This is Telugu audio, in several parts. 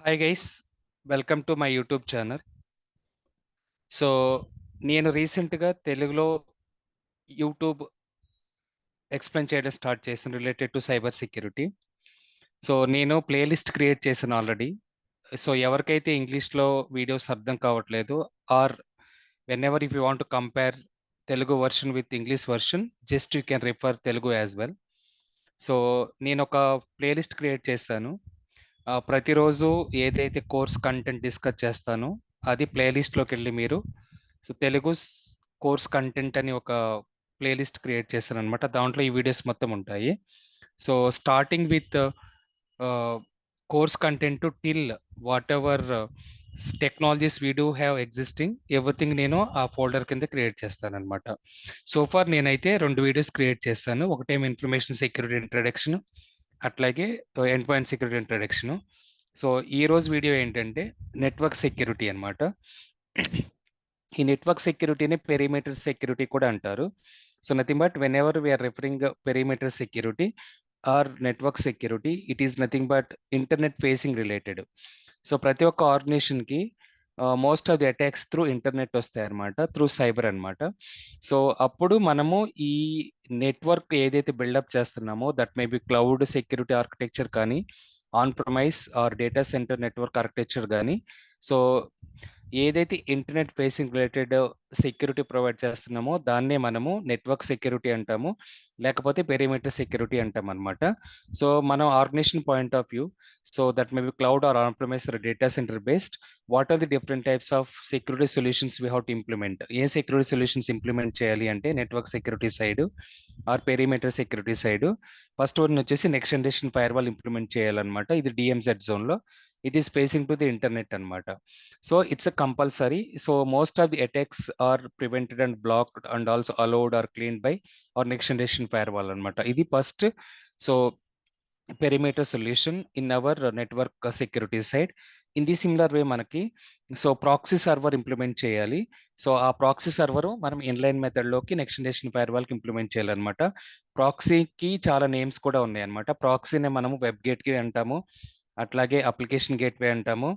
Hi guys, welcome to my YouTube channel. So నేను రీసెంట్గా తెలుగులో యూట్యూబ్ ఎక్స్ప్లెయిన్ చేయడం స్టార్ట్ చేశాను related to cyber security. So నేను ప్లేలిస్ట్ క్రియేట్ చేశాను ఆల్రెడీ. సో ఎవరికైతే ఇంగ్లీష్లో వీడియోస్ అర్థం కావట్లేదు or whenever if you want to compare Telugu version with English version, just you can refer Telugu as well. So నేను ఒక ప్లేలిస్ట్ క్రియేట్ చేశాను. ప్రతిరోజు ఏదైతే కోర్స్ కంటెంట్ డిస్కస్ చేస్తానో అది ప్లేలిస్ట్లోకి వెళ్ళి మీరు సో తెలుగు కోర్స్ కంటెంట్ అని ఒక ప్లేలిస్ట్ క్రియేట్ చేశాను అనమాట. దాంట్లో ఈ వీడియోస్ మొత్తం ఉంటాయి. So starting with course content till what ever technologies we do have existing everything నేను ఆ ఫోల్డర్ కింద క్రియేట్ చేస్తాను అనమాట. సో ఫార్ నేనైతే 2 వీడియోస్ క్రియేట్ చేస్తాను. ఒకటేమో ఇన్ఫర్మేషన్ సెక్యూరిటీ ఇంట్రడక్షన్, అట్లాగే end point security introduction. So ఈ రోజు వీడియో ఏంటంటే నెట్వర్క్ సెక్యూరిటీ అనమాట. ఈ నెట్వర్క్ సెక్యూరిటీని పెరిమీటర్ సెక్యూరిటీ కూడా అంటారు. So nothing but whenever we are referring perimeter security or network security, it is nothing but internet facing related. So ప్రతి ఒక్క ఆర్గనైజేషన్కి most of the attacks through internet వస్తాయి అనమాట, త్రూ సైబర్ అనమాట. సో అప్పుడు మనము ఈ నెట్వర్క్ ఏదైతే బిల్డప్ చేస్తున్నామో that may be cloud security architecture కానీ, on premise or data centre network architecture కానీ, సో ఏదైతే internet facing related security provide చేస్తున్నామో దాన్నే మనము నెట్వర్క్ సెక్యూరిటీ అంటాము, లేకపోతే పెరిమీటర్ సెక్యూరిటీ అంటాం అనమాట. సో మనం organisation point of view, so that may be cloud or on premise or data centre based, what are the different types of security solutions we how to implement. ఏ సెక్యూరిటీ సొల్యూషన్స్ ఇంప్లిమెంట్ చేయాలి అంటే network security side or perimeter security side. First one వచ్చేసి next generation firewall implement చేయాలన్నమాట. ఇది డిఎంజెడ్ జోన్లో, it is facing to the internet anamata. So it's a compulsory. So most of the attacks are prevented and blocked and also allowed or cleaned by our next generation firewall anamata. Idi first so perimeter solution in our network security side. In the similar way manaki so proxy server implement cheyali. So ఆ ప్రాక్సీ సర్వర్ మనం ఇన్లైన్ మెథడ్ లోకి నెక్స్ట్ జనరేషన్ ఫైర్ వాల్ కి ఇంప్లిమెంట్ చేయాలన్నమాట. ప్రాక్సీకి చాలా నేమ్స్ కూడా ఉన్నాయి అనమాట. ప్రాక్సీని మనము వెబ్ గేట్ కి అంటాము, అట్లాగే అప్లికేషన్ గేట్వే అంటాము,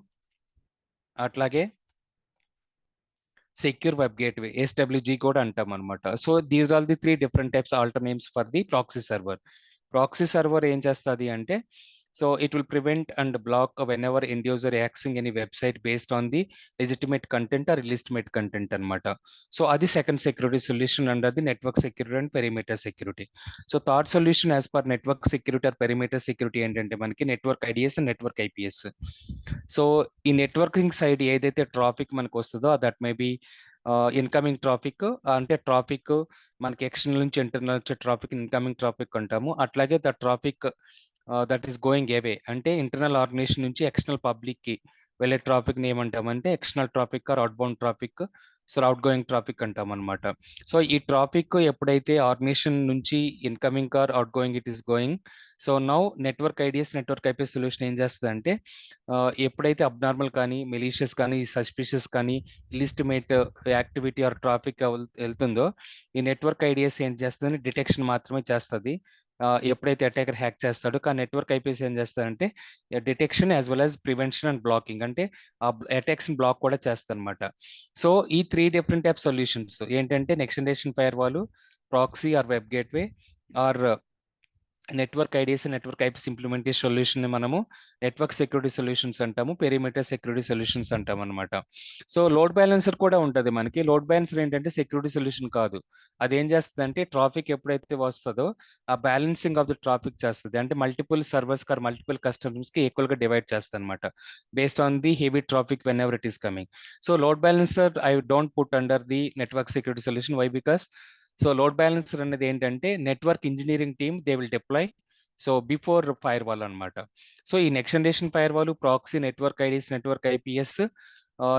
అట్లాగే సెక్యూర్ వెబ్ గేట్వే ఎస్డబ్ల్యూజీ కూడా అంటాం అనమాట. So these are the 3 different types alter names for the proxy server. Proxy server ఏం చేస్తుంది అంటే so it will prevent and block whenever end user accessing any website based on the legitimate content or illegitimate content అనమాట. సో అది second security solution under the network security and perimeter security. So third solution as per network security or perimeter security ఏంటంటే మనకి network IDS and network IPS. So ఈ నెట్వర్కింగ్ సైడ్ ఏదైతే ట్రాఫిక్ మనకు వస్తుందో that may be incoming traffic, అంటే ట్రాఫిక్ మనకి ఎక్స్టర్నల్ నుంచి ఇంటర్నల్ వచ్చే ట్రాఫిక్ ఇన్కమింగ్ ట్రాఫిక్ అంటాము. అట్లాగే the traffic that is going away, అంటే ఇంటర్నల్ ఆర్గనైజేషన్ నుంచి ఎక్స్టర్నల్ పబ్లిక్ కి వెళ్ళే ట్రాఫిక్ ని ఏమంటామంటే external traffic or outbound traffic, so outgoing traffic అంటాం అనమాట. సో ఈ ట్రాఫిక్ ఎప్పుడైతే ఆర్గనైజేషన్ నుంచి incoming or outgoing it is going, so now network IDS network IPS solution ఏం చేస్తుంది అంటే ఎప్పుడైతే అబ్నార్మల్ కానీ, మెలీషియస్ కానీ, సస్పిషియస్ కానీ, ఇలిస్టిమేట్ యాక్టివిటీ ఆర్ ట్రాఫిక్ వెళ్తుందో ఈ నెట్వర్క్ ఐడిఎస్ ఏం చేస్తుంది, డిటెక్షన్ మాత్రమే చేస్తుంది ఎప్పుడైతే అటాకర్ హ్యాక్ చేస్తాడో. కానీ నెట్వర్క్ ఐపీఎస్ ఏం చేస్తారంటే detection as well as prevention and blocking, అంటే ఆ అటాక్స్ బ్లాక్ కూడా చేస్తారు అనమాట. సో ఈ 3 డిఫరెంట్ టైప్ సొల్యూషన్స్ ఏంటంటే next generation firewall, proxy or web gateway or network IDS network IPS implementation solution ని మనము నెట్వర్క్ సెక్యూరిటీ సొల్యూషన్స్ అంటాము, పెరిమీటర్ సెక్యూరిటీ సొల్యూషన్స్ అంటాం అనమాట. సో లోడ్ బ్యాలెన్సర్ కూడా ఉంటుంది మనకి. లోడ్ బ్యాలెన్సర్ ఏంటంటే సెక్యూరిటీ సొల్యూషన్ కాదు, అది ఏం చేస్తుంది అంటే ట్రాఫిక్ ఎప్పుడైతే వస్తుందో ఆ బ్యాలెన్సింగ్ ఆఫ్ ద ట్రాఫిక్ చేస్తుంది, అంటే multiple servers or multiple customers కి ఈక్వల్ గా డివైడ్ చేస్తుంది అనమాట based on the heavy traffic whenever it is coming. So load balancer I don't put under the network security solution. Why? Because so load balancer అనేది ఏంటంటే network engineering team they will deploy so before firewall అనమాట. సో ఈ next generation firewall, proxy, network IDS, network IPS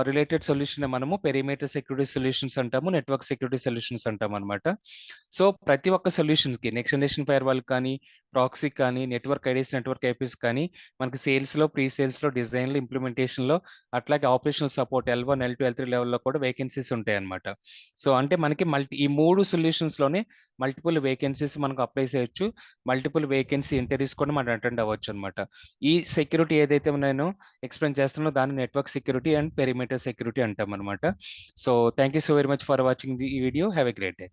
related solution మనము పెరిమీటర్ సెక్యూరిటీ సొల్యూషన్స్ అంటాము, నెట్వర్క్ సెక్యూరిటీ సొల్యూషన్స్ అంటాం అనమాట. సో ప్రతి ఒక్క సొల్యూషన్స్కి నెక్స్ట్ జనరేషన్ ఫైర్ వాల్ కానీ, ప్రాక్సీ కానీ, నెట్వర్క్ ఐడీస్, నెట్వర్క్ ఐపీస్ కానీ మనకి సేల్స్లో, ప్రీ సేల్స్లో, డిజైన్లో, ఇంప్లిమెంటేషన్లో, అట్లాగే operational support L1, L2, L3 లెవెల్లో కూడా వేకెన్సీస్ ఉంటాయి అనమాట. సో అంటే మనకి ఈ 3 సొల్యూషన్స్లోనే మల్టిపుల్ వేకెన్సీస్ మనకు అప్లై చేయొచ్చు, మల్టిపుల్ వేకెన్సీ ఇంటర్వ్యూస్ కూడా మనం అటెండ్ అవ్వచ్చు అనమాట. ఈ సెక్యూరిటీ ఏదైతే నేను ఎక్స్ప్లెయిన్ చేస్తున్నానో దాన్ని network security and perimeter security అంటాం అనమాట. So thank you so very much for watching the video. Have a great day.